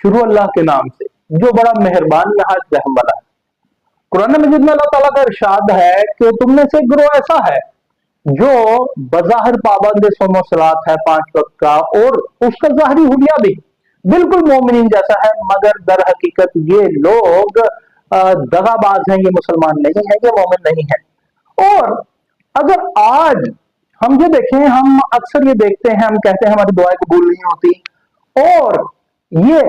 शुरू अल्लाह के नाम से जो बड़ा मेहरबान नहायत रहम वाला है। कुरान मजीद में अल्लाह ताला का इरशाद है कि तुम में से एक गिरोह ऐसा है जो बज़ाहिर पाबंद सोमो सलात है 5 वक्त का, और उसका ज़ाहरी हुलिया भी बिल्कुल मोमिनीन जैसा है, मगर दर हकीकत ये लोग दगाबाज हैं, ये मुसलमान नहीं है, ये मोमिन नहीं है। और अगर आज हम ये देखें, हम अक्सर ये देखते हैं, हम कहते हैं हमारी दुआएं कबूल नहीं होती, और ये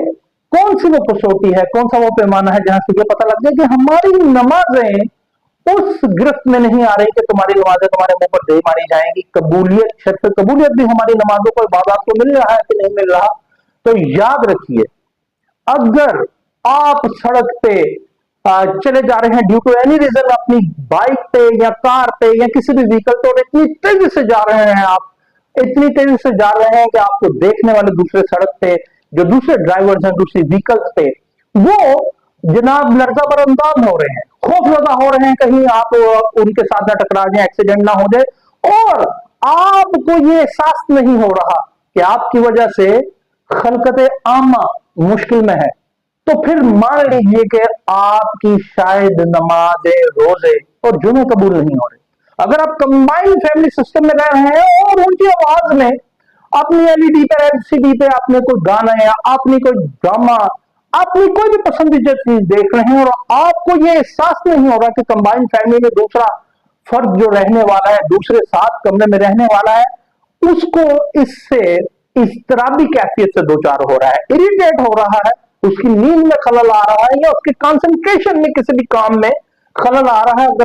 कौन सी वो कसौटी है, कौन सा वो पैमाना है जहां से ये पता लग जाए कि हमारी नमाजें उस गिरफ्त में नहीं आ रही कि तुम्हारी नमाजें तुम्हारे मुंह पर दे मारी जाएंगी। कबूलियत, शर्त कबूलियत भी हमारी नमाजों को, इबादत को मिल रहा है कि नहीं मिल रहा। तो याद रखिए, अगर आप सड़क पे चले जा रहे हैं ड्यू टू एनी रीजन, अपनी बाइक पे या कार पे या किसी भी व्हीकल पे, और इतनी तेजी से जा रहे हैं, आप इतनी तेजी से जा रहे हैं कि आपको देखने वाले दूसरे सड़क पे जो दूसरे ड्राइवर्स हैं, दूसरी व्हीकल्स पे, वो जनाब लर्जा बरअंदाज हो रहे हैं, खौफजदा हो रहे हैं, कहीं आप उनके साथ ना टकरा जाए, एक्सीडेंट ना हो जाए, और आपको ये एहसास नहीं हो रहा कि आपकी वजह से खलकत आमा मुश्किल में है। तो फिर मान लीजिए कि आपकी शायद नमाजें, रोजे और जुमे कबूल नहीं हो रहे। अगर आप कंबाइंड फैमिली सिस्टम में रह रहे हैं और उनकी आवाज में अपनी एलईडी पे, एलसीडी पे आपने कोई गाना या आपने कोई ड्रामा, आपने कोई भी पसंदीदा चीज देख रहे हैं, और आपको ये एहसास नहीं हो रहा कि कंबाइंड फैमिली में दूसरा फर्द जो रहने वाला है, दूसरे साथ कमरे में रहने वाला है, उसको इससे इज़्तिराबी कैफियत से दो चार हो रहा है, इरिटेट हो रहा है, उसकी नींद में खलल आ रहा है, या उसके कंसंट्रेशन में किसी भी काम में खलल आ रहा है। अगर